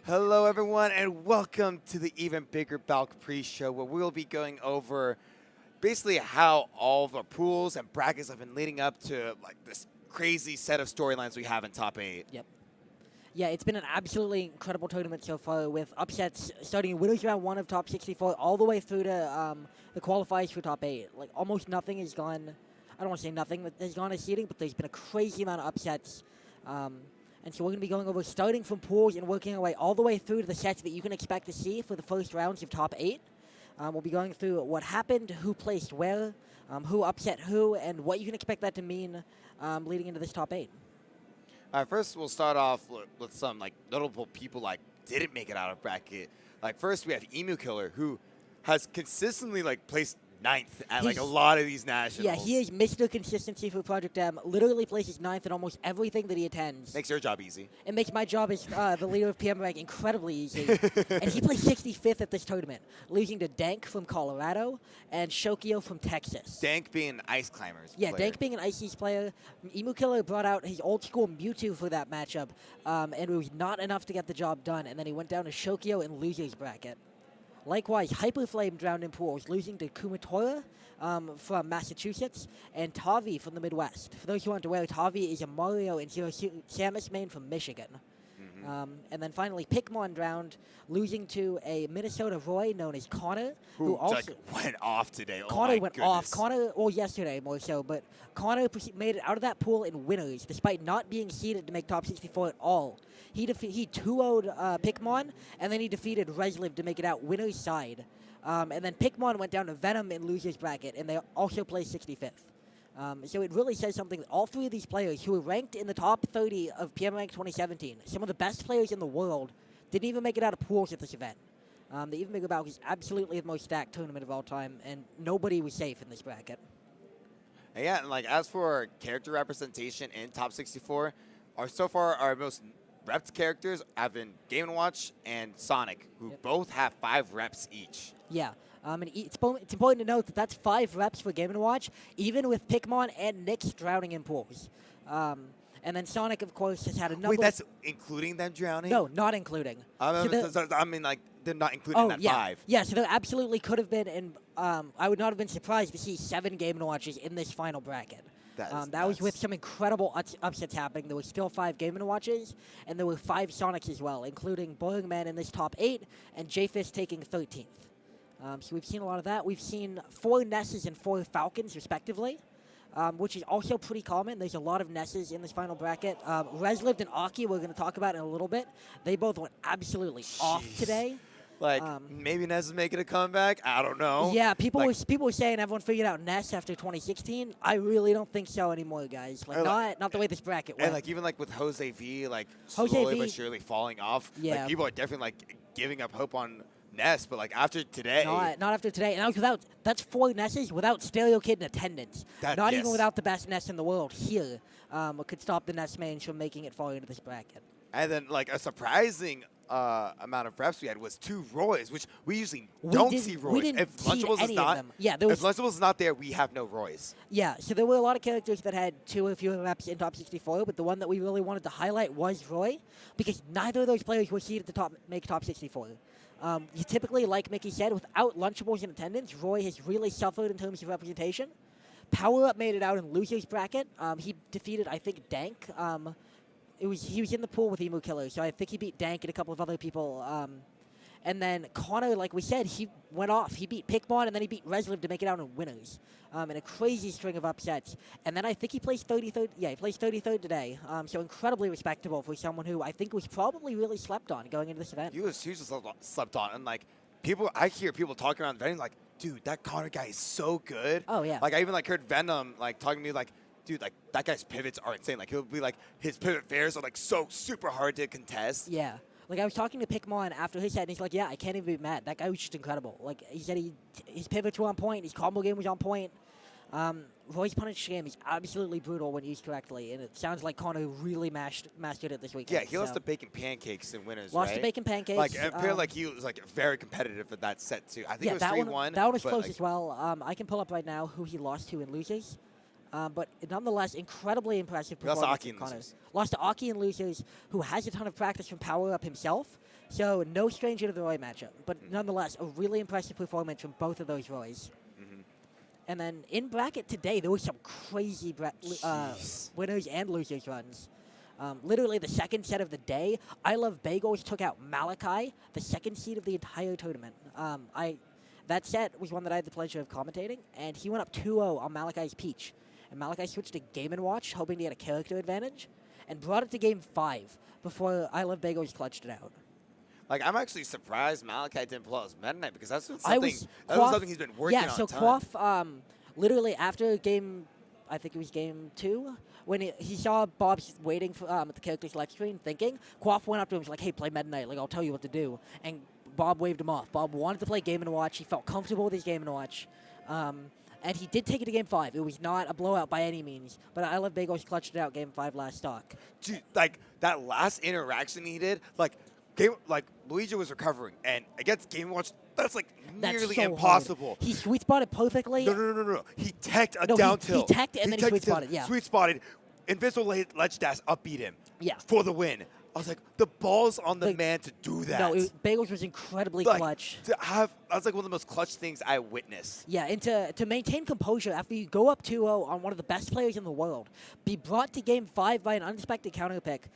Hello, everyone, and welcome to the Even Bigger Balc pre-show, where we'll be going over basically how all the pools and brackets have been leading up to like this crazy set of storylines we have in top 8. Yep. Yeah, it's been an absolutely incredible tournament so far, with upsets starting in winners round 1 of top 64 all the way through to the qualifiers for top 8. Like, almost nothing has gone, I don't want to say nothing that has gone as seeding, but there's been a crazy amount of upsets. And so we're going to be going over starting from pools and working our way all the way through to the sets that you can expect to see for the first rounds of top 8. We'll be going through what happened, who placed where, who upset who, and what you can expect that to mean leading into this top 8. First, we'll start off with some like notable people like didn't make it out of bracket. Like first, we have Emu Killer, who has consistently like placed 9th at like a lot of these nationals. Yeah, he is Mr. Consistency for Project M. Literally places 9th in almost everything that he attends. Makes your job easy. It makes my job as the leader of PM rank incredibly easy. And he placed 65th at this tournament, losing to Dank from Colorado and Shokio from Texas. Dank being an Ice Climbers Yeah, player. Dank being an Ice East player. Emu Killer brought out his old school Mewtwo for that matchup, and it was not enough to get the job done. And then he went down to Shokio in losers bracket. Likewise, Hyperflame drowned in pools, losing to Kumatora from Massachusetts and Tavi from the Midwest. For those who aren't aware, Tavi is a Mario and Zero Samus main from Michigan. And then finally, Pikmon drowned, losing to a Minnesota Roy known as Connor, who also like, went off today. Connor oh went goodness. off. Connor, well, yesterday more so, but Connor made it out of that pool in winners, despite not being seeded to make top 64 at all. He 2-0'd Pikmon, and then he defeated Resliv to make it out winners side. And then Pikmon went down to Venom in losers bracket, and they also placed 65th. So it really says something that all three of these players, who were ranked in the top 30 of PM Rank 2017, some of the best players in the world, didn't even make it out of pools at this event. The Even Bigger Balc is absolutely the most stacked tournament of all time, and nobody was safe in this bracket. And yeah, and like as for character representation in top 64, so far our most repped characters have been Game & Watch and Sonic, who both have 5 reps each. Yeah. And it's important to note that that's 5 reps for Game & Watch, even with Pikmon and Nyx drowning in pools. And then Sonic, of course, has had a number. Wait, that's including them drowning? No, not including. I mean, like, they're not including that 5. Yeah, so there absolutely could have been, and I would not have been surprised to see 7 Game & Watches in this final bracket. That was with some incredible upsets happening. There were still 5 Game & Watches, and there were 5 Sonics as well, including Boring Man in this top 8, and J-Fist taking 13th. So we've seen a lot of that. We've seen 4 Nesses and 4 Falcons, respectively, which is also pretty common. There's a lot of Nesses in this final bracket. Resliv and Aki, we're going to talk about in a little bit. They both went absolutely off today. Like, maybe Ness is making a comeback? I don't know. Yeah, people were saying everyone figured out Ness after 2016. I really don't think so anymore, guys. Like, not the way this bracket went. And, like, even, like, with Jose V, like, Jose slowly V, but surely falling off. Yeah. Like, people are definitely, like, giving up hope on Ness, but, like, after today. Not after today. And that's 4 Nesses without Stereo Kid in attendance. Not even without the best Ness in the world here could stop the Ness mains from making it far into this bracket. And then, like, a surprising amount of reps we had was 2 Roys, which we usually don't see Roys. We didn't if Lunchables is not, if Lunchables is not there, we have no Roys. Yeah, so there were a lot of characters that had 2 or fewer reps in top 64, but the one that we really wanted to highlight was Roy, because neither of those players were seeded to make top 64. Typically, like Mickey said, without Lunchables in attendance, Roy has really suffered in terms of representation. Power Up made it out in losers bracket. He defeated, I think, Dank. He was in the pool with Emu Killer, so I think he beat Dank and a couple of other people. And then Connor, like we said, he went off. He beat Pikmon, and then he beat Resliv to make it out in winners. In a crazy string of upsets. And then I think he placed 33rd. Yeah, he placed 33rd today. So incredibly respectable for someone who I think was probably really slept on going into this event. He was hugely slept on. And, like, I hear people talking around the venue, like, dude, that Connor guy is so good. Oh, yeah. Like, I even, like, heard Venom, like, talking to me, like, dude, like, that guy's pivots are insane. Like, he'll be, like, his pivot fairs are, like, so super hard to contest. Yeah. Like, I was talking to Pikmon after his set, and he's like, yeah, I can't even be mad. That guy was just incredible. Like, he said his pivots were on point, his combo game was on point. Roy's punish game is absolutely brutal when used correctly, and it sounds like Connor really mastered it this weekend. Yeah, he lost to Bacon Pancakes in winners, Lost to Bacon Pancakes. Like, it appeared like he was, like, very competitive at that set, too. I think it was 3-1. That one was close as well. I can pull up right now who he lost to in losers. But nonetheless, incredibly impressive We lost to performance. Aki and from Connor. Losers. Lost to Aki and Losers, who has a ton of practice from Power Up himself. So no stranger to the Roy matchup. But nonetheless, a really impressive performance from both of those Roys. And then in bracket today, there was some crazy winners and losers runs. Literally the second set of the day, I Love Bagels took out Malachi, the second seed of the entire tournament. That set was one that I had the pleasure of commentating, and he went up 2-0 on Malachi's Peach. And Malachi switched to Game & Watch, hoping to get a character advantage, and brought it to Game 5 before I Love Bagels clutched it out. Like, I'm actually surprised Malachi didn't pull out his Meta Knight because that's was something he's been working on. Yeah, so a ton. Quaff, literally after game, I think it was game 2, when he saw Bob waiting for, at the character select screen thinking, Quaff went up to him and was like, hey, play Meta Knight, like, I'll tell you what to do. And Bob waved him off. Bob wanted to play Game & Watch. He felt comfortable with his Game & Watch. And he did take it to Game 5. It was not a blowout by any means, but I Love Bagels clutched it out Game 5 last stock. Dude, like, that last interaction he did, Luigi was recovering, and against Game & Watch, that's like nearly so impossible. Hard. He sweet spotted perfectly. No. He teched a down tilt. He teched and then he sweet spotted, yeah. Sweet spotted. Invisible ledge dash upbeat him. Yeah. For the win. I was like, the ball's on the man to do that. No, Bagels was incredibly clutch. That's like one of the most clutch things I witnessed. Yeah, and to maintain composure after you go up 2-0 on one of the best players in the world, be brought to Game 5 by an unexpected counter pick,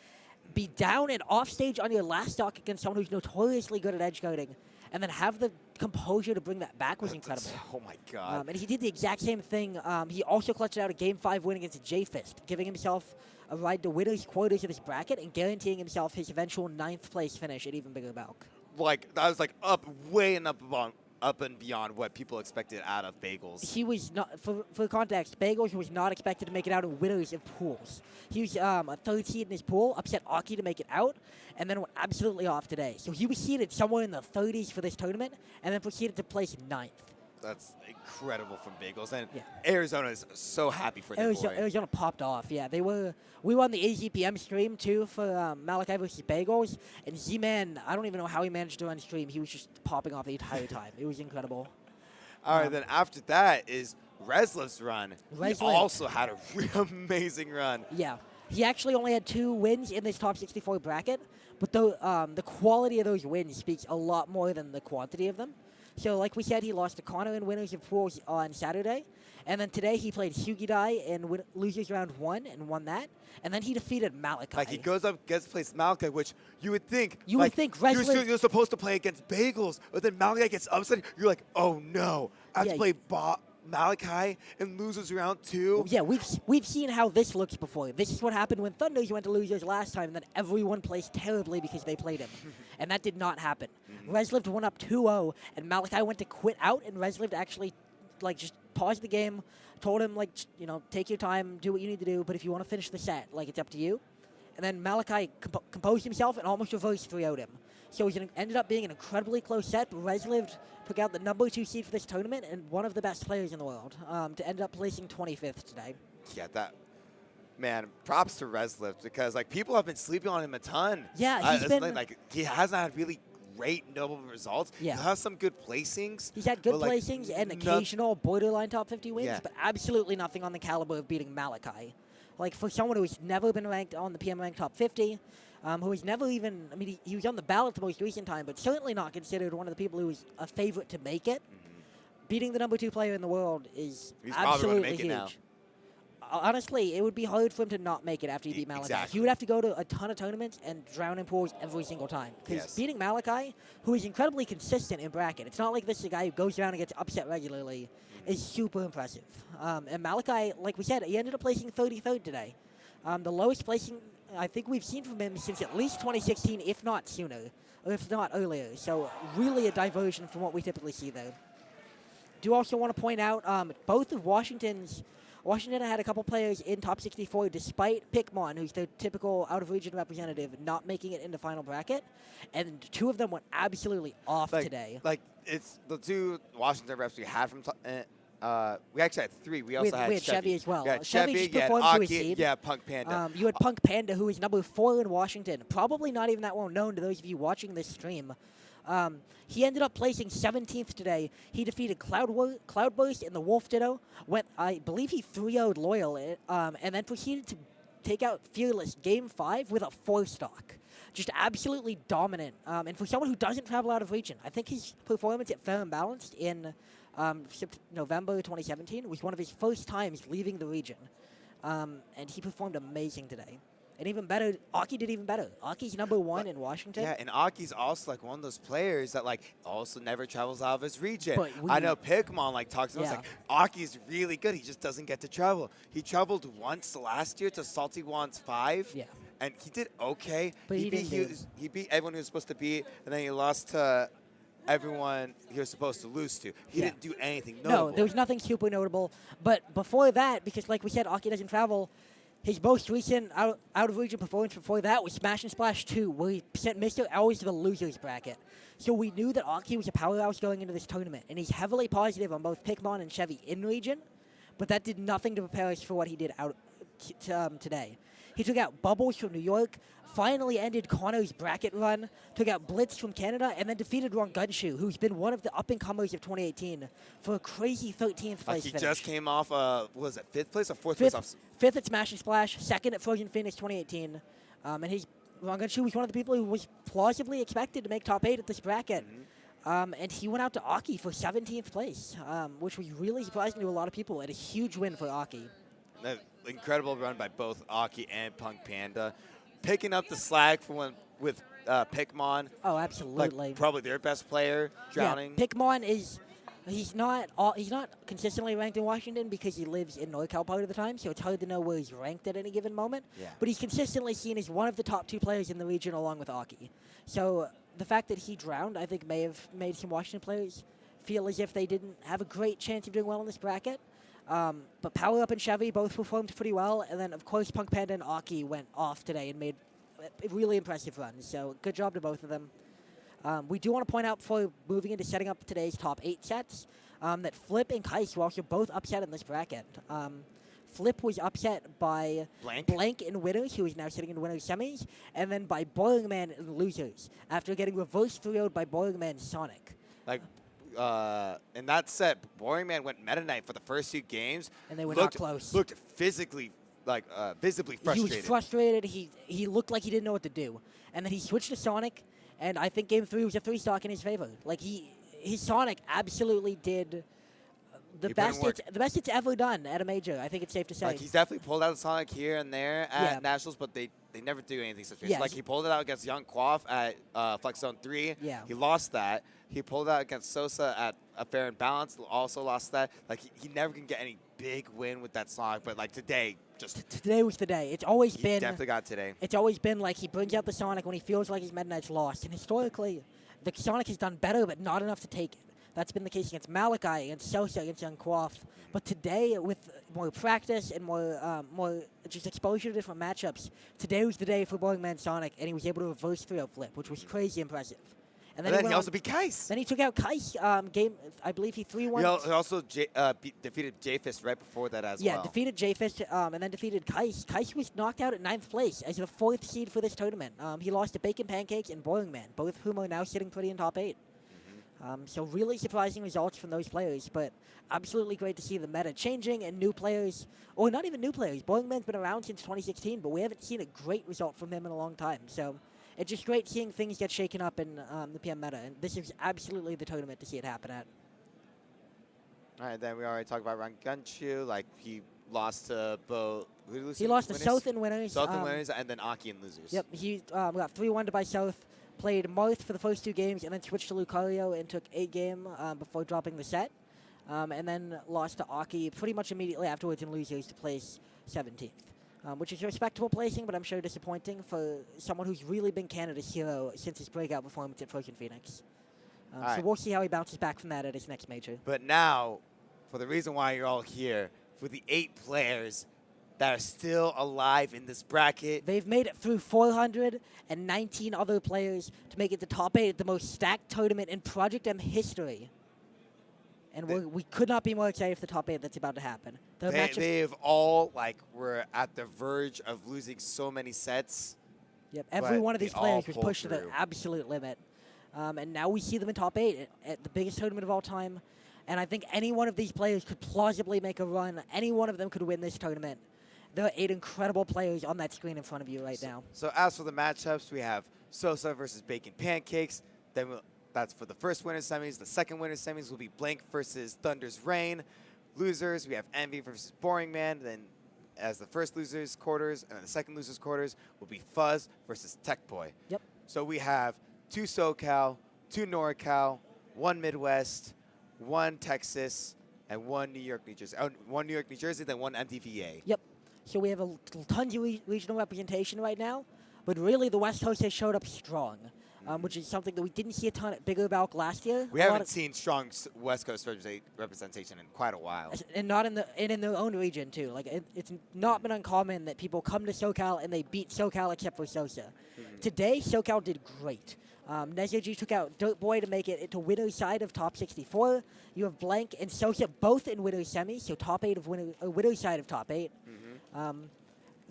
be down and off stage on your last stock against someone who's notoriously good at edge guarding, and then have the composure to bring that back was incredible. Oh my God. And he did the exact same thing. He also clutched out a Game 5 win against J-Fist, giving himself a ride to winner's quarters of his bracket and guaranteeing himself his eventual 9th place finish at Even Bigger Balc. Like, that was like way and up and beyond what people expected out of Bagels. He was not, for context, Bagels was not expected to make it out in winners of pools. He was a third seed in his pool, upset Aki to make it out, and then went absolutely off today. So he was seeded somewhere in the 30s for this tournament, and then proceeded to place 9th. That's incredible from Bagels, and Yeah. Arizona is so happy for their boy. Arizona popped off. Yeah, we were on the AZPM stream too for Malachi versus Bagels, and Z-Man, I don't even know how he managed to run stream. He was just popping off the entire time. It was incredible. All right, then after that is Reslev's run. Reslev. He also had a real amazing run. Yeah, he actually only had 2 wins in this top 64 bracket, but the quality of those wins speaks a lot more than the quantity of them. So, like we said, he lost to Connor in winners of pools on Saturday. And then today he played Hugidai in losers round 1 and won that. And then he defeated Malachi. Like, he goes up against plays Malachi, which you would think. Reslev. You're supposed to play against Bagels, but then Malachi gets upset. You're like, oh no, I have to play Malachi in losers round 2. Yeah, we've seen how this looks before. This is what happened when Thunders went to losers last time, and then everyone placed terribly because they played him. And that did not happen. Reslev went up 2-0, and Malachi went to quit out, and Reslev actually, just paused the game, told him, take your time, do what you need to do, but if you want to finish the set, it's up to you. And then Malachi composed himself and almost reverse 3-0'd him. So it ended up being an incredibly close set, but Reslev took out the number 2 seed for this tournament and one of the best players in the world to end up placing 25th today. Yeah, man, props to Reslev because, people have been sleeping on him a ton. Yeah, he hasn't had really great noble results. Yeah. He has some good placings. He's had good placings and occasional borderline top 50 wins, but absolutely nothing on the caliber of beating Malachi. For someone who's never been ranked on the PM ranked top 50, who was never even, he was on the ballot the most recent time, but certainly not considered one of the people who was a favorite to make it. Beating the number 2 player in the world is absolutely huge. Now. Honestly, it would be hard for him to not make it after he beat Malachi. Exactly. He would have to go to a ton of tournaments and drown in pools every single time. Because beating Malachi, who is incredibly consistent in bracket, it's not like this is a guy who goes around and gets upset regularly, is super impressive. And Malachi, like we said, he ended up placing 33rd today. The lowest placing I think we've seen from him since at least 2016, if not sooner, or if not earlier. So really a diversion from what we typically see there. Do also want to point out both of Washington had a couple players in top 64 despite Pikmon, who's their typical out-of-region representative, not making it into final bracket. And 2 of them went absolutely off today. It's the 2 Washington reps we had from we actually had 3. We also had Chevy as well. Yeah, Chevy Chevy, performed to his seed. Yeah, Punk Panda. You had Punk Panda, who is number 4 in Washington. Probably not even that well known to those of you watching this stream. He ended up placing 17th today. He defeated Cloudburst in the Wolf Ditto. I believe he 3-0'd Loyal, and then proceeded to take out Fearless Game 5 with a 4-stock. Just absolutely dominant. And for someone who doesn't travel out of region, I think his performance at Fair and Balanced in November 2017 was one of his first times leaving the region. And he performed amazing today. And even better, Aki did even better. Aki's #1 in Washington. Yeah, and Aki's also like one of those players that like also never travels out of his region. But I know Pikmon like talks about Yeah. like Aki's really good. He just doesn't get to travel. He traveled once last year to Salty Wands 5. Yeah. And he did okay. But he beat everyone he was supposed to beat, and then he lost to everyone he was supposed to lose to. He didn't do anything notable. No, there was nothing super notable. But before that, because like we said, Aki doesn't travel, his most recent out-of-region performance before that was Smash and Splash 2, where he sent Mr. Ellis to the losers bracket. So we knew that Aki was a powerhouse going into this tournament, and he's heavily positive on both Pikmon and Chevy in region, but that did nothing to prepare us for what he did out today. He took out Bubbles from New York, finally ended Connor's bracket run, took out Blitz from Canada, and then defeated Ron Gunshoe, who's been one of the up-and-comers of 2018 for a crazy 13th place He finish. just came off, was it 5th place or 4th place? Fifth at Smash and Splash, second at Frozen Phoenix 2018. And Ron Gunshoe was one of the people who was plausibly expected to make top 8 at this bracket. And he went out to Aki for 17th place, which was really surprising to a lot of people, and a huge win for Aki. An incredible run by both Aki and Punk Panda. Picking up the slack with Pikmon. Oh, absolutely. Like, probably their best player, Drowning. Yeah, Pikmon is... He's not consistently ranked in Washington because he lives in NorCal part of the time, so it's hard to know where he's ranked at any given moment. Yeah. But he's consistently seen as one of the top 2 players in the region along with Aki. So the fact that he drowned, I think, may have made some Washington players feel as if they didn't have a great chance of doing well in this bracket. But Power Up and Chevy both performed pretty well, and then, of course, Punk Panda and Aki went off today and made really impressive runs. So good job to both of them. We do want to point out before moving into setting up today's top 8 sets that Flip and Kais were also both upset in this bracket. Flip was upset by Blank in winners, who is now sitting in winners semis, and then by Boiling Man in losers, after getting reverse 3-0'd by Boiling Man Sonic. Like, in that set, Boring Man went Meta Knight for the first 2 games. And they were not close. Looked physically, visibly frustrated. He was frustrated. He looked like he didn't know what to do. And then he switched to Sonic, and I think Game 3 was a 3-stock in his favor. Like, his Sonic absolutely did the best it's ever done at a major. I think it's safe to say. Like, he's definitely pulled out the Sonic here and there at Nationals, but they never do anything such. Yeah. Like, he pulled it out against Young Quaff at Flex Zone 3. Yeah. He lost that. He pulled out against Sosa at a Fair and Balanced, also lost that. Like, he never can get any big win with that Sonic, but, like, today, today was the day. It's always been... definitely got today. It's always been, like, he brings out the Sonic when he feels like his Meta Knight's lost. And historically, the Sonic has done better, but not enough to take it. That's been the case against Malachi, against Sosa, against Young Quaff. But today, with more practice and more just exposure to different matchups, today was the day for Boring Man Sonic, and he was able to reverse 3-0 flip, which was crazy impressive. And then he also beat Kais. Then he took out Kais. I believe he 3-1. He also defeated J-Fist right before that as well. Yeah, defeated J-Fist and then defeated Kais. Kais was knocked out at 9th place as the 4th seed for this tournament. He lost to Bacon Pancakes and Boring Man, both of whom are now sitting pretty in top 8. So really surprising results from those players, but absolutely great to see the meta changing and new players, or not even new players. Boring Man's been around since 2016, but we haven't seen a great result from him in a long time. So it's just great seeing things get shaken up in the PM meta, and this is absolutely the tournament to see it happen at. All right, then we already talked about Ron Gunshoe. Like, he lost to both. He lost to South in winners. South in winners, and then Aki in losers. Yep, he got 3-1 by South. Played Marth for the first 2 games, and then switched to Lucario and took a game before dropping the set. And then lost to Aki pretty much immediately afterwards in losers to place 17th. Which is a respectable placing, but I'm sure disappointing for someone who's really been Canada's hero since his breakout performance at Frozen Phoenix. So we'll see how he bounces back from that at his next major. But now, for the reason why you're all here, for the 8 players that are still alive in this bracket. They've made it through 419 other players to make it the top 8 at the most stacked tournament in Project M history. And we could not be more excited for the top 8 that's about to happen. They've all, were at the verge of losing so many sets. Yep, every one of these players was pushed to the absolute limit. And now we see them in top 8 at the biggest tournament of all time. And I think any one of these players could plausibly make a run. Any one of them could win this tournament. There are 8 incredible players on that screen in front of you right now. So as for the matchups, we have Sosa versus Bacon Pancakes. Then that's for the first winner semis. The second winner semis will be Blank versus Thunder's Rain. Losers, we have Envy versus Boring Man. Then as the first losers quarters and then the second losers quarters will be Fuzz versus Tech Boy. Yep. So we have 2 SoCal, 2 NorCal, 1 Midwest, 1 Texas, and 1 New York, New Jersey. 1 New York, New Jersey, then 1 MTVA. Yep. So we have tons of regional representation right now, but really the West Coast has showed up strong, which is something that we didn't see a ton at Bigger Balc last year. We haven't seen strong West Coast representation in quite a while. And not in their own region too. Like it's not been uncommon that people come to SoCal and they beat SoCal except for Sosa. Today, SoCal did great. Nezoji took out Dirt Boy to make it into winner's side of top 64. You have Blank and Sosa both in winner's semis, so top 8 of winner's side of top 8.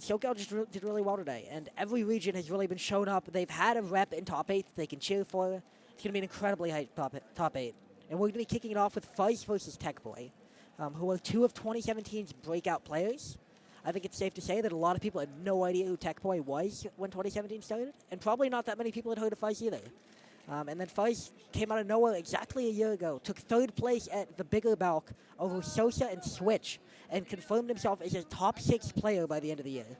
SoCal just did really well today, and every region has really been shown up. They've had a rep in top 8 that they can cheer for. It's going to be an incredibly high top 8. And we're going to be kicking it off with Fuzz versus Tech Boy, who are 2 of 2017's breakout players. I think it's safe to say that a lot of people had no idea who Tech Boy was when 2017 started, and probably not that many people had heard of Fuzz either. And then Fuzz came out of nowhere exactly a year ago, took 3rd place at the Bigger Balc over Sosa and Switch, and confirmed himself as a top 6 player by the end of the year.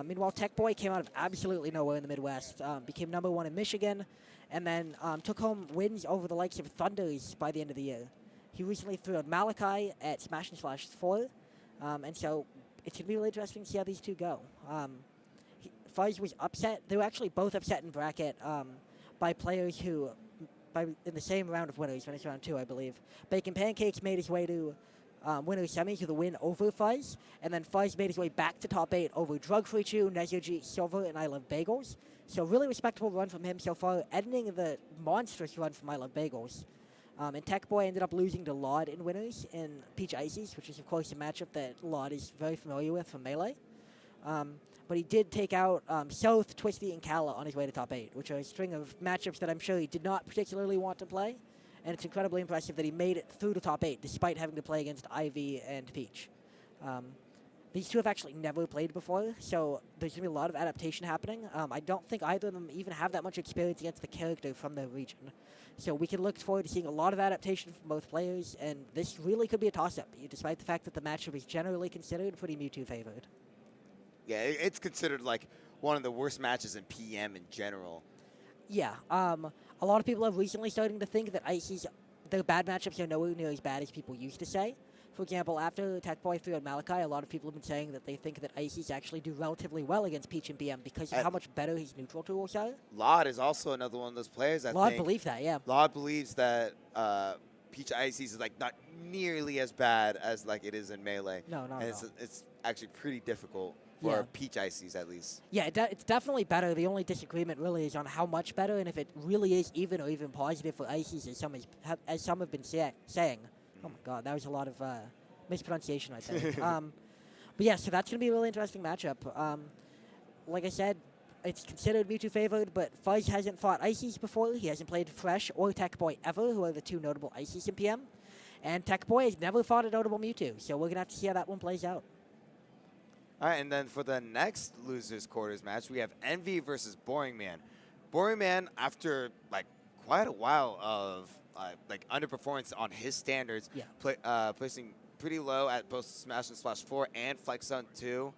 Meanwhile, Tech Boy came out of absolutely nowhere in the Midwest, became number 1 in Michigan, and then took home wins over the likes of Thunders by the end of the year. He recently threw out Malachi at Smash and Slash 4, and so it's going to be really interesting to see how these two go. Fuzz was upset. They were actually both upset in bracket by players who, in the same round of winners, finished round 2, I believe. Bacon Pancakes made his way to winner's semis with a win over Fuzz, and then Fuzz made his way back to top 8 over Drug Free Chew, Nezoji, Silver, and I Love Bagels. So really respectable run from him so far, ending the monstrous run from I Love Bagels. And Tech Boy ended up losing to Laud in winners in Peach Ices, which is, of course, a matchup that Laud is very familiar with from Melee. But he did take out South, Twisty, and Kala on his way to top 8, which are a string of matchups that I'm sure he did not particularly want to play. And it's incredibly impressive that he made it through to top 8, despite having to play against Ivy and Peach. These two have actually never played before, so there's going to be a lot of adaptation happening. I don't think either of them even have that much experience against the character from their region. So we can look forward to seeing a lot of adaptation from both players, and this really could be a toss-up, despite the fact that the matchup is generally considered pretty Mewtwo favored. Yeah, it's considered like one of the worst matches in PM in general. Yeah, a lot of people are recently starting to think that Icy's, their bad matchups are nowhere near as bad as people used to say. For example, after Tech Boy threw out Malachi, a lot of people have been saying that they think that Icy's actually do relatively well against Peach and PM because of how much better his neutral tools are. Laud is also another one of those players. Laud believes that, yeah. Laud believes that Peach Icy's is like not nearly as bad as like it is in Melee. No, not and at all. It's actually pretty difficult for Peach Icy's at least. Yeah, it's definitely better. The only disagreement really is on how much better and if it really is even or even positive for Icy's as some have been saying. Oh my god, that was a lot of mispronunciation right there. But yeah, so that's going to be a really interesting matchup. Like I said, it's considered Mewtwo favored, but Fuzz hasn't fought Icy's before. He hasn't played Fresh or Tech Boy ever, who are the two notable Icy's in PM. And Tech Boy has never fought a notable Mewtwo, so we're going to have to see how that one plays out. All right, and then for the next losers quarters match, we have Envy versus Boring Man. Boring Man, after like quite a while of like underperformance on his standards, placing pretty low at both Smash and Splash 4 and Flex Zone 2.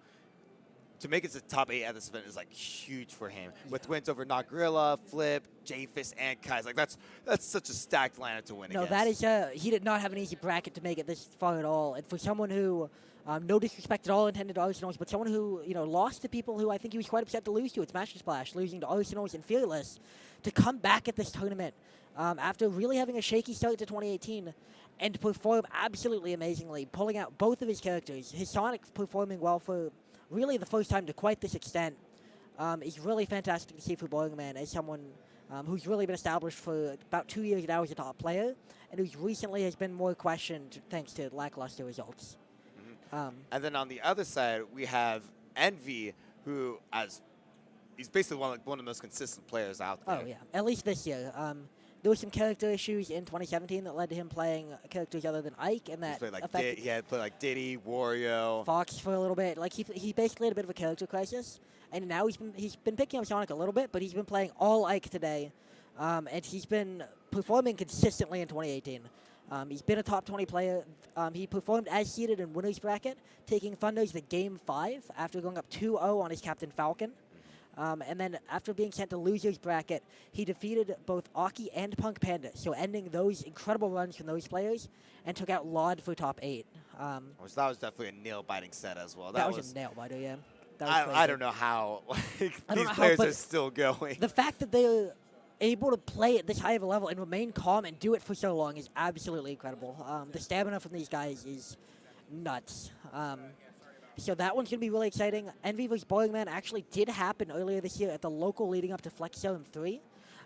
To make it to top 8 at this event is like huge for him. With wins over Nogrilla, Flip, J-Fist, and Kai's. Like that's such a stacked lineup to win against. No, that is he did not have an easy bracket to make it this far at all. And for someone who, no disrespect at all intended to Arsenals, but someone who lost to people who I think he was quite upset to lose to at Smash and Splash, losing to Arsenals and Fearless, to come back at this tournament after really having a shaky start to 2018 and perform absolutely amazingly, pulling out both of his characters. His Sonic performing well for really the first time to quite this extent is really fantastic to see for Boring Man as someone who's really been established for about 2 years now as a top player and who's recently has been more questioned thanks to lackluster results. And then on the other side, we have Envy, who he's basically one of the most consistent players out there. Oh, yeah. At least this year. There were some character issues in 2017 that led to him playing characters other than Ike, and that affected He had played like Diddy, Wario, Fox for a little bit. Like he basically had a bit of a character crisis, and now he's been picking up Sonic a little bit, but he's been playing all Ike today, and he's been performing consistently in 2018. He's been a top 20 player. He performed as seeded in winners bracket, taking Thunders to Game 5 after going up 2-0 on his captain Falcon. And then after being sent to losers bracket, he defeated both Aki and Punk Panda, so ending those incredible runs from those players, and took out Laud for top 8. that was definitely a nail-biting set as well. That was a nail-biter, yeah. I don't know how these players are still going. The fact that they're able to play at this high of a level and remain calm and do it for so long is absolutely incredible. The stamina from these guys is nuts. So that one's going to be really exciting. Envy vs. Boiling Man actually did happen earlier this year at the local leading up to Flex Zone 3.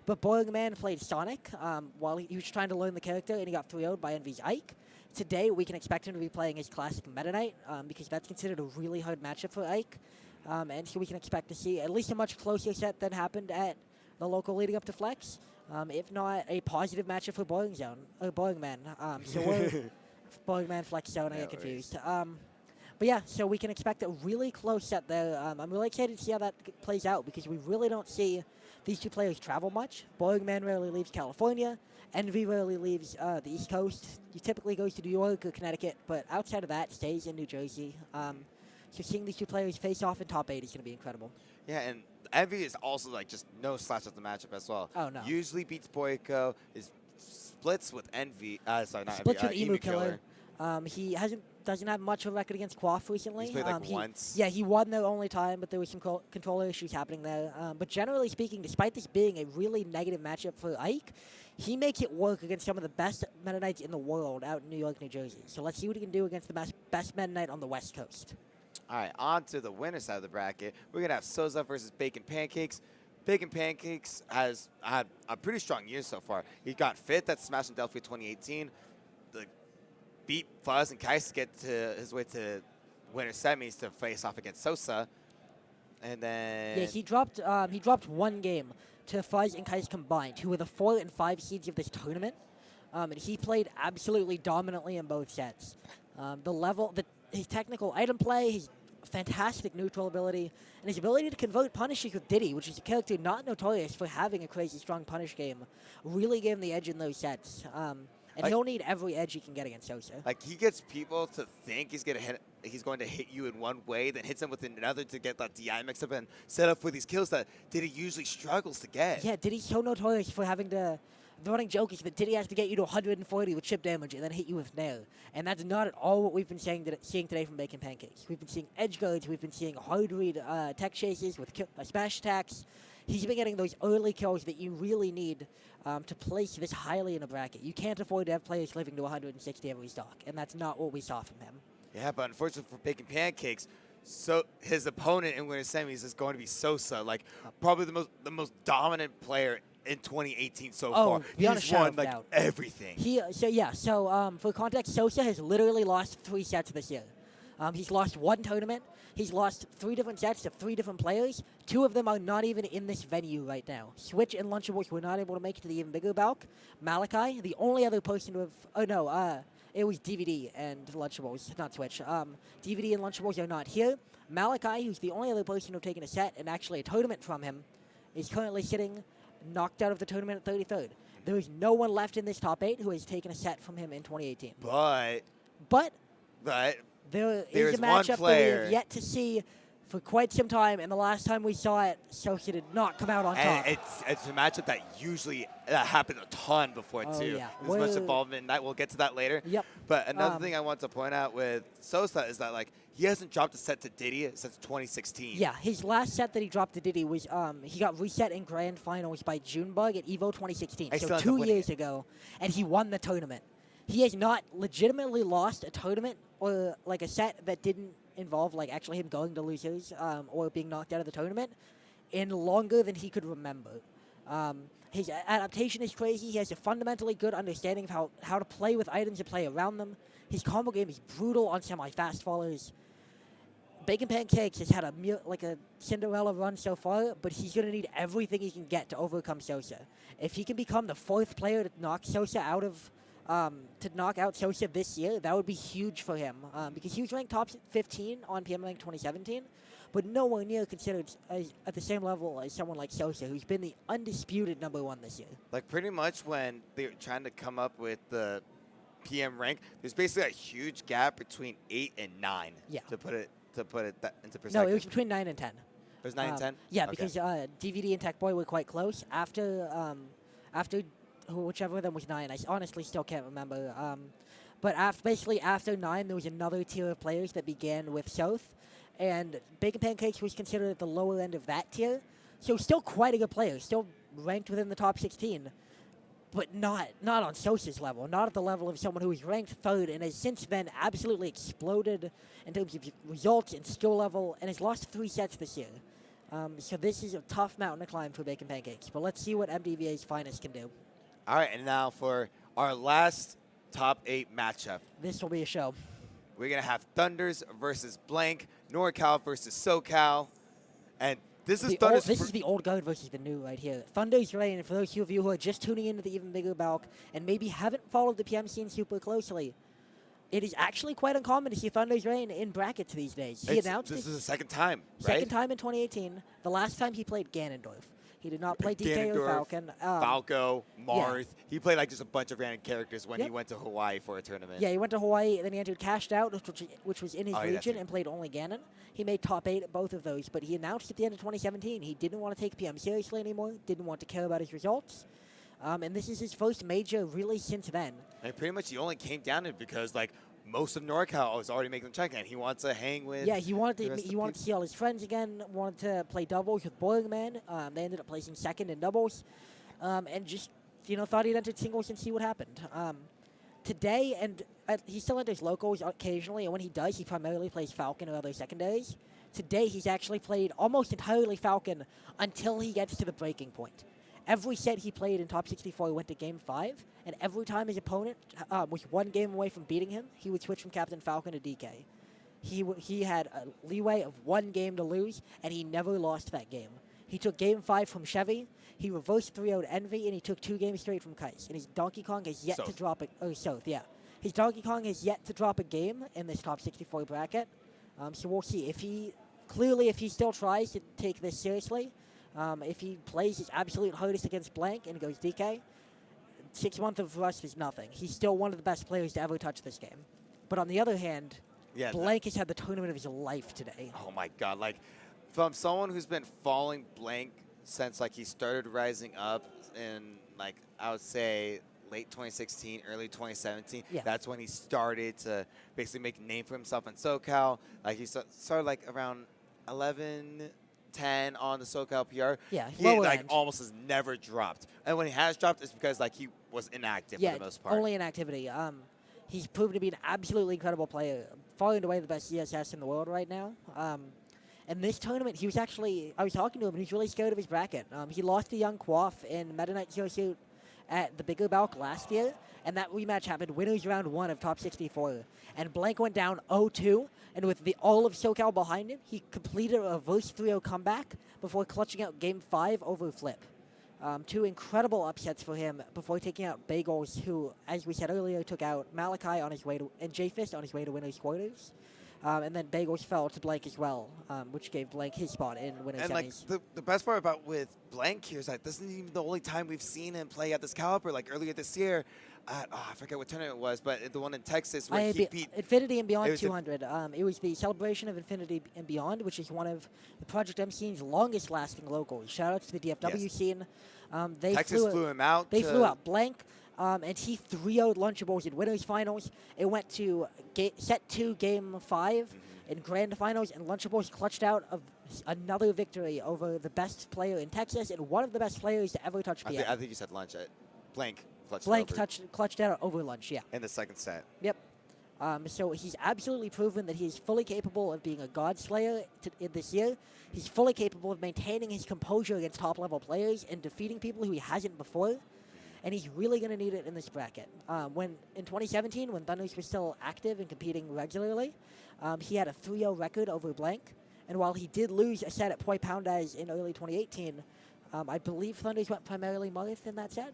But Boiling Man played Sonic while he was trying to learn the character, and he got 3-0'd by Envy's Ike. Today, we can expect him to be playing his classic Meta Knight because that's considered a really hard matchup for Ike. And so we can expect to see at least a much closer set than happened at the local leading up to Flex. If not, a positive matchup for Boiling Man. So we're Boiling Man, Flex Zone, I get confused. But yeah, so we can expect a really close set there. I'm really excited to see how that plays out because we really don't see these two players travel much. Boiling Man rarely leaves California. Envy rarely leaves the East Coast. He typically goes to New York or Connecticut, but outside of that, stays in New Jersey. So seeing these two players face off in top 8 is going to be incredible. Yeah, and Envy is also like just no slouch of the matchup as well. Oh, no. Usually beats Boyko, is splits with Envy. Sorry, not Splits Envy. with Emu Killer. He doesn't have much of a record against Quaff recently. He's played like once. Yeah, he won their only time, but there was some controller issues happening there. But generally speaking, despite this being a really negative matchup for Ike, he makes it work against some of the best Meta Knights in the world out in New York, New Jersey. So let's see what he can do against the best Meta Knight on the West Coast. All right, on to the winner side of the bracket. We're going to have Sosa versus Bacon Pancakes. Bacon Pancakes has had a pretty strong year so far. He got 5th at Smash in Delphi 2018. Beat Fuzz and Kais to get to his way to winner semis to face off against Sosa. And then... Yeah, he dropped one game to Fuzz and Kais combined, who were the 4 and 5 seeds of this tournament. And he played absolutely dominantly in both sets. His technical item play, his fantastic neutral ability, and his ability to convert punishes with Diddy, which is a character not notorious for having a crazy strong punish game, really gave him the edge in those sets. And he'll need every edge he can get against Sosa. Like, he gets people to think he's going to hit you in one way, then hits him with another to get that DI mix up and set up for these kills that Diddy usually struggles to get. Yeah, Diddy's so notorious for having to... The running joke is that Diddy has to get you to 140 with chip damage and then hit you with nair. And that's not at all what we've been seeing today from Bacon Pancakes. We've been seeing edge guards, we've been seeing hard read tech chases with smash attacks. He's been getting those early kills that you really need to place this highly in a bracket. You can't afford to have players living to 160 every stock, and that's not what we saw from him. Yeah, but unfortunately for Bacon Pancakes, so his opponent in winner semis is going to be Sosa, like probably the most dominant player in 2018 so far. He's won like everything. For context, Sosa has literally lost 3 sets this year. He's lost 1 tournament. He's lost 3 different sets to 3 different players. 2 of them are not even in this venue right now. Switch and Lunchables were not able to make it to the even bigger Balc. Malachi, the only other person to have... it was DVD and Lunchables, not Switch. DVD and Lunchables are not here. Malachi, who's the only other person to have taken a set and actually a tournament from him, is currently sitting knocked out of the tournament at 33rd. There is no one left in this top 8 who has taken a set from him in 2018. But there is a matchup that we have yet to see for quite some time, and the last time we saw it, Sosa did not come out on top. It's a matchup that usually happened a ton before, too. Yeah. There's much involvement in that. We'll get to that later. Yep. But another thing I want to point out with Sosa is that, like, he hasn't dropped a set to Diddy since 2016. Yeah, his last set that he dropped to Diddy was he got reset in grand finals by Junebug at EVO 2016, so 2 years ago, and he won the tournament. He has not legitimately lost a tournament or like a set that didn't involve like actually him going to losers or being knocked out of the tournament in longer than he could remember. His adaptation is crazy. He has a fundamentally good understanding of how to play with items and play around them. His combo game is brutal on semi-fast fallers. Bacon Pancakes has had a Cinderella run so far, but he's going to need everything he can get to overcome Sosa. If he can become the 4th player to knock Sosa out of to knock out Sosa this year, that would be huge for him because he was ranked top 15 on PM Rank 2017, but nowhere near considered at the same level as someone like Sosa, who's been the undisputed #1 this year. Like pretty much when they were trying to come up with the PM rank, there's basically a huge gap between 8 and 9. Yeah. To put it into perspective. No, it was between 9 and 10. It was 9 and 10? Yeah, Okay. because DVD and Tech Boy were quite close. After whichever of them was 9, I honestly still can't remember. But basically after 9, there was another tier of players that began with South, and Bacon Pancakes was considered at the lower end of that tier. So still quite a good player, still ranked within the top 16, but not on Sosa's level, not at the level of someone who was ranked 3rd and has since then absolutely exploded in terms of results and skill level, and has lost 3 sets this year. So this is a tough mountain to climb for Bacon Pancakes, but let's see what MDVA's finest can do. All right, and now for our last top 8 matchup. This will be a show. We're going to have Thunders versus Blank, NorCal versus SoCal, and this is Thunders. This is the old guard versus the new right here. Thunder's reign, for those of you who are just tuning into the Even Bigger Balc and maybe haven't followed the PM scene super closely, it is actually quite uncommon to see Thunder's reign in brackets these days. He announced this is the second time, right? Second time in 2018. The last time he played Ganondorf. He did not play DK or Ganondorf, Falcon. Falco, Marth. Yeah. He played like just a bunch of random characters when Yep. he went to Hawaii for a tournament. Yeah, he went to Hawaii, then he entered Cashed Out, which was in his Oh, yeah, that's region, right. and played only Ganon. He made top 8 at both of those, but he announced at the end of 2017 he didn't want to take PM seriously anymore, didn't want to care about his results. And this is his first major really since then. And pretty much he only came down it because like most of NorCal was already making the check, and he wants to hang with. Yeah, he wanted the to rest of he wanted to see all his friends again, wanted to play doubles with Boiling Man. They ended up placing 2nd in doubles, and just thought he'd entered singles and see what happened. Today, and he still enters locals occasionally, and when he does, he primarily plays Falcon or other secondaries. Today, he's actually played almost entirely Falcon until he gets to the breaking point. Every set he played in top 64 went to game 5, and every time his opponent was 1 game away from beating him, he would switch from Captain Falcon to DK. He had a leeway of 1 game to lose, and he never lost that game. He took game 5 from Chevy, he reversed 3-0'd Envy, and he took 2 games straight from Kais. And his Donkey Kong has yet to drop his Donkey Kong has yet to drop a game in this top 64 bracket. So we'll see if he still tries to take this seriously. If he plays his absolute hardest against Blank and goes DK, 6 months of rust is nothing. He's still one of the best players to ever touch this game. But on the other hand, Blank has had the tournament of his life today. Oh my God! Like from someone who's been following Blank since like he started rising up in like I would say late 2016, early 2017. Yeah. That's when he started to basically make a name for himself in SoCal. Like he started like around 11. 10 on the SoCal PR. Yeah, he lower like end. almost has never dropped. And when he has dropped, it's because like he was inactive for the most part. Only inactivity. He's proven to be an absolutely incredible player, far and away the best CSS in the world right now. And this tournament, I was talking to him, and he's really scared of his bracket. He lost to Young Quaff in Meta Knight Zero Suit at the Bigger Balc last year, and that rematch happened winners round 1 of top 64. And Blank went down 0-2, and with all of SoCal behind him, he completed a reverse 3-0 comeback before clutching out game 5 over Flip. 2 incredible upsets for him before taking out Bagels, who, as we said earlier, took out Malachi on his way to, and J-Fist on his way to winners quarters. And then Bagels fell to Blank as well, which gave Blank his spot in winners And like semis. the best part about with Blank here is that this isn't even the only time we've seen him play at this caliber. Like earlier this year, at, I forget what tournament it was, but the one in Texas where he beat Infinity and Beyond it was 200. It was the celebration of Infinity and Beyond, which is one of the Project M scene's longest-lasting locals. Shout out to the DFW scene. Texas flew him out. They flew out Blank, and he 3-0'd Lunchables in winners finals. It went to set 2, game 5 in grand finals, and Lunchables clutched out another victory over the best player in Texas and one of the best players to ever touch PM. I think you said lunch. Blank clutched Blank it over clutched out over lunch, yeah. in the second set. Yep. So he's absolutely proven that he's fully capable of being a God Slayer in this year. He's fully capable of maintaining his composure against top-level players and defeating people who he hasn't before. and he's really going to need it in this bracket. When in 2017, when Thunders was still active and competing regularly, he had a 3-0 record over Blank, and while he did lose a set at Poi Poundaz in early 2018, I believe Thunders went primarily Marth in that set.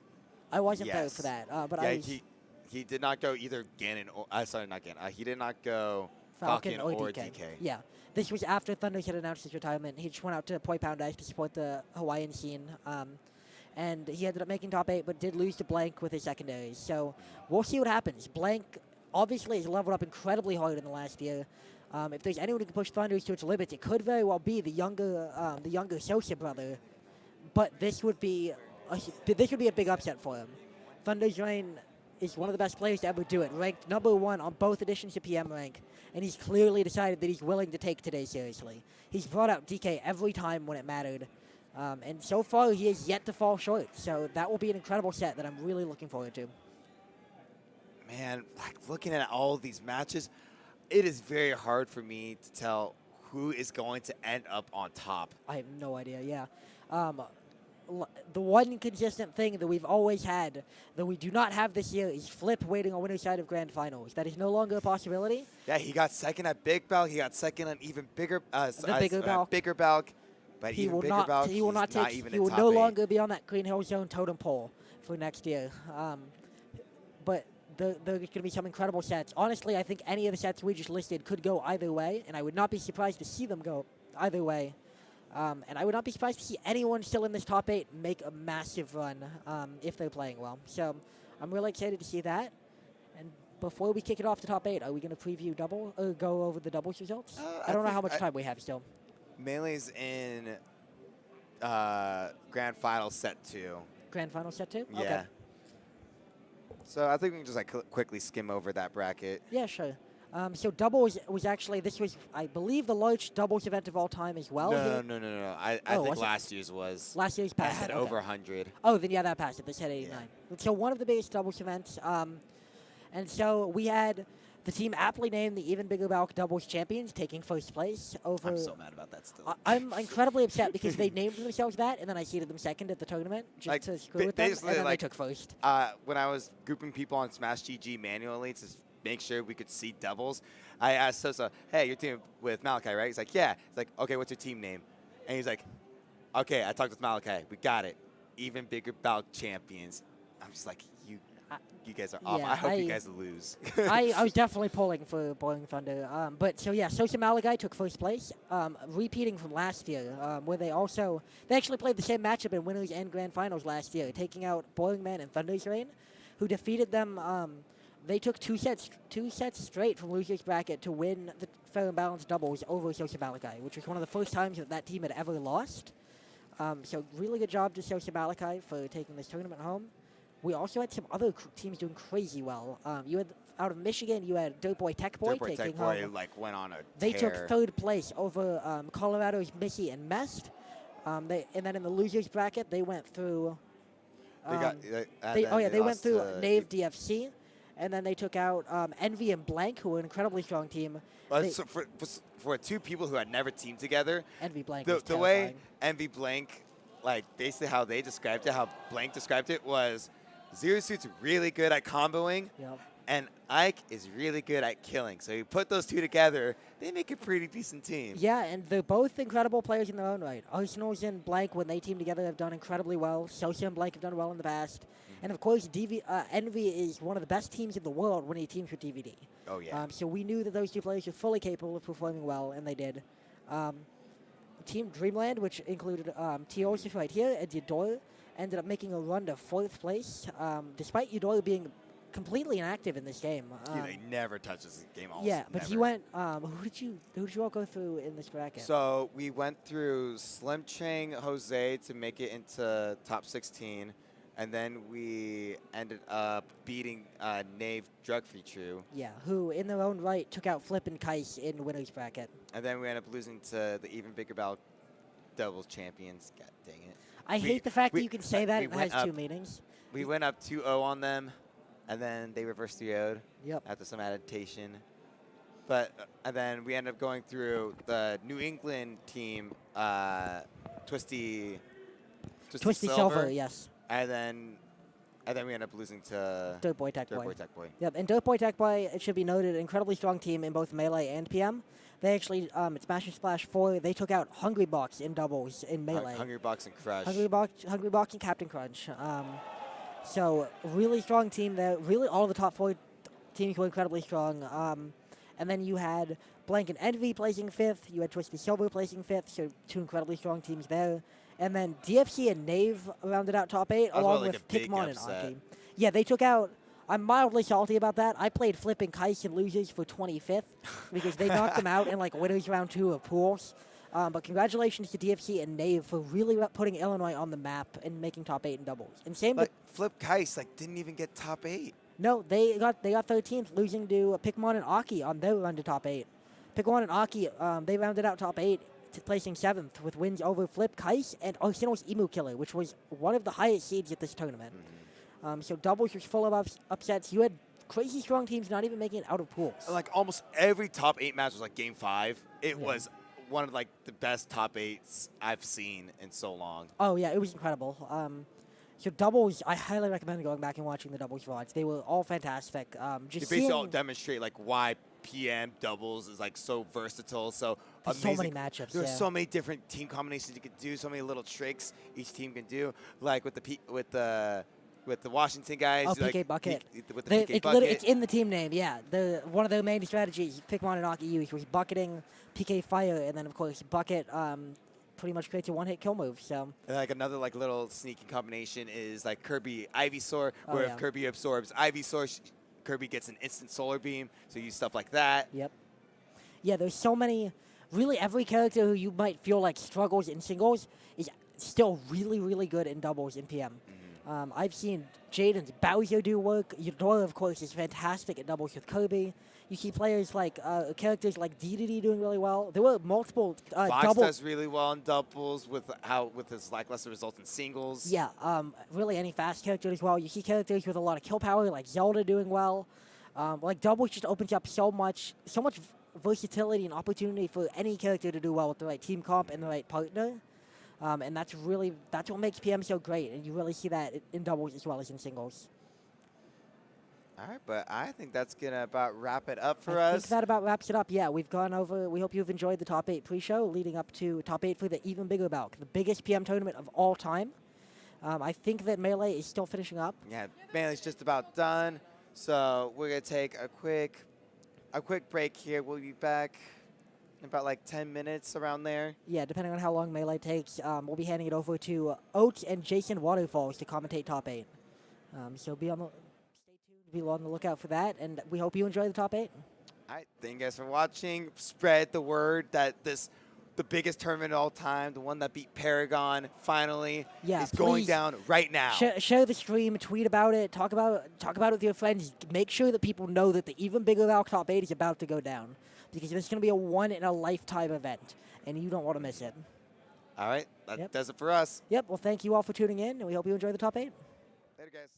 I wasn't there for that, but I was... He did not go either Ganon or... sorry, not Ganon. He did not go Falcon or or DK. Yeah. This was after Thunders had announced his retirement. He just went out to Poi Poundaz to support the Hawaiian scene. And he ended up making top 8, but did lose to Blank with his secondaries. So we'll see what happens. Blank obviously has leveled up incredibly hard in the last year. If there's anyone who can push Thunders to its limits, it could very well be the younger Sosa brother. But this would be a big upset for him. Thunders Rain is one of the best players to ever do it, ranked #1 on both editions of PM rank, and he's clearly decided that he's willing to take today seriously. He's brought out DK every time when it mattered, and so far he has yet to fall short, so that will be an incredible set that I'm really looking forward to. Man, like looking at all of these matches, it is very hard for me to tell who is going to end up on top. I have no idea, yeah. The one consistent thing that we've always had that we do not have this year is Flip waiting on winner's side of Grand Finals. That is no longer a possibility. Yeah, he got second at Big Balc. He got second on even bigger, bigger Balc. Bigger Balc. But He even will bigger not. Balc, He will not he's not take. even He in will top no 8. longer be on that Green Hill Zone totem pole for next year. But there's going to be some incredible sets. Honestly, I think any of the sets we just listed could go either way, and I would not be surprised to see them go either way. And I would not be surprised to see anyone still in this top 8 make a massive run if they're playing well. So I'm really excited to see that. And before we kick it off the top 8, are we going to preview double or go over the doubles results? I don't know how much time we have still. Melee's in Grand Final set 2. Grand Final set 2? Yeah. Okay. So I think we can just like quickly skim over that bracket. Yeah, sure. So doubles was actually, this was, I believe, the largest doubles event of all time as well. No. I think last year's was. Last year's passed. Had over 100. Oh, then yeah, that passed it. This had 89. Yeah. So one of the biggest doubles events. And so we had the team aptly named the Even Bigger Balc doubles champions, taking first place over. I'm so mad about that still. I'm incredibly upset because they named themselves that, and then I seeded them second at the tournament just to screw with them, and then they took first. When I was grouping people on Smash GG manually to make sure we could seed doubles, I asked Sosa, "Hey, you're teaming with Malachi, right?" He's like, "Yeah." He's like, "Okay, what's your team name?" And he's like, "Okay, I talked with Malachi. We got it. Even Bigger Balc champions." I'm just like, you guys are off. Yeah, I hope you guys lose. I was definitely pulling for Boiling Thunder. But so yeah, Sosa Malachi took first place, repeating from last year, where they actually played the same matchup in winners and grand finals last year, taking out Boiling Man and Thunder's Rain, who defeated them. They took two sets straight from losers bracket to win the fair and balanced doubles over Sosa Malachi, which was one of the first times that team had ever lost. So really good job to Sosa Malachi for taking this tournament home. We also had some other teams doing crazy well. You had out of Michigan, you had Dirtboy Tech Boy taking home. Went on a They tear. took third place over Colorado's Missy and Mest. And then in the losers bracket, they went through. They went through Nave DFC, and then they took out Envy and Blank, who were an incredibly strong team. So for two people who had never teamed together, Envy Blank. The way Envy Blank, basically how they described it, how Blank described it was. Zero Suit's really good at comboing, and Ike is really good at killing. So you put those two together, they make a pretty decent team. Yeah, and they're both incredible players in their own right. Arsenals and Blank, when they team together, have done incredibly well. Sosa and Blank have done well in the past. And, of course, Envy is one of the best teams in the world when he teams with DVD. Oh, yeah. So we knew that those two players were fully capable of performing well, and they did. Team Dreamland, which included Tealz right here and Eudora, ended up making a run to fourth place, despite Eudora being completely inactive in this game. He never touches the game. But he went. Who did you all go through in this bracket? So we went through Slim Chang Jose to make it into top 16, and then we ended up beating Nave Drug Free True. Yeah, who in their own right took out Flip and Kais in winners bracket. And then we ended up losing to the Even Bigger Balc doubles champions. God dang it. I hate the fact that you can say that it has two meanings. We went up 2-0 on them, and then they reversed 3-0'd after some adaptation. But and then we ended up going through the New England team, Twisty Silver, yes. And then And then we end up losing to Dirt Boy Tech Dirt Boy. Boy Tech Boy. Yep, and Dirt Boy Tech Boy, it should be noted, an incredibly strong team in both Melee and PM. They actually, at Smash and Splash 4, they took out Hungry Box in doubles in Melee. Hungry Box and Crush. Hungry Box and Captain Crunch. So, really strong team there. Really, all the top 4 teams were incredibly strong. And then you had Blank and Envy placing 5th. You had Twisted Silver placing 5th, so 2 incredibly strong teams there. And then DFC and Nave rounded out top 8, along with Pikmon and Aki. Yeah, they took out... I'm mildly salty about that. I played Flip and Kais and losers for 25th because they knocked them out in like winners round 2 of pools. But congratulations to DFC and Nave for really putting Illinois on the map and making top 8 in doubles. And same with Flip Kais didn't even get top 8. No, they got 13th, losing to Pikmon and Aki on their run to top 8. Pikmon and Aki, they rounded out top 8, placing 7th with wins over Flip Kais and Arsenal's Emu Killer, which was one of the highest seeds at this tournament. So doubles was full of upsets. You had crazy strong teams not even making it out of pools. Almost every top 8 match was game 5. It was one of the best top 8s I've seen in so long. Oh yeah, it was incredible. So doubles, I highly recommend going back and watching the doubles VODs. They were all fantastic. They basically all demonstrate why PM doubles is so versatile, so amazing. So many matchups. There's so many different team combinations you can do, so many little tricks each team can do. With the Washington guys. Oh, PK Bucket. With the PK Bucket. It's in the team name, yeah. One of their main strategies Pikmon and Aki used was bucketing, PK Fire, and then, of course, Bucket pretty much creates a one-hit kill move. So another little sneaky combination is Kirby Ivysaur, where if Kirby absorbs Ivysaur, Kirby gets an instant solar beam, so you use stuff like that. Yep. Yeah, there's so many. Really, every character who you might feel struggles in singles is still really, really good in doubles in PM. I've seen Jaden's Bowser do work. Eudora, of course, is fantastic at doubles with Kirby. You see players characters like DDD doing really well. There were multiple Fox does really well in doubles with his lackluster results in singles. Yeah, really any fast character as well. You see characters with a lot of kill power like Zelda doing well. Doubles just opens up so much versatility and opportunity for any character to do well with the right team comp and the right partner. And that's what makes PM so great, and you really see that in doubles as well as in singles. All right, but I think that's going to about wrap it up for us. I think that about wraps it up. Yeah, we've gone over. We hope you've enjoyed the top 8 pre-show leading up to top 8 for the Even Bigger Balc, the biggest PM tournament of all time. I think that Melee is still finishing up. Yeah, Melee's just about done. So we're going to take a quick break here. We'll be back in about 10 minutes around there. Yeah, depending on how long Melee takes, we'll be handing it over to Oats and Jason Waterfalls to commentate top 8. So stay tuned, be on the lookout for that, and we hope you enjoy the top 8. All right, thank you guys for watching. Spread the word that the biggest tournament of all time, the one that beat Paragon finally, is going down right now. Share the stream, tweet about it, talk about it with your friends. Make sure that people know that the Even Bigger Balc top 8 is about to go down, because this is going to be a one-in-a-lifetime event, and you don't want to miss it. All right, that does it for us. Yep, well, thank you all for tuning in, and we hope you enjoy the top 8. Later, guys.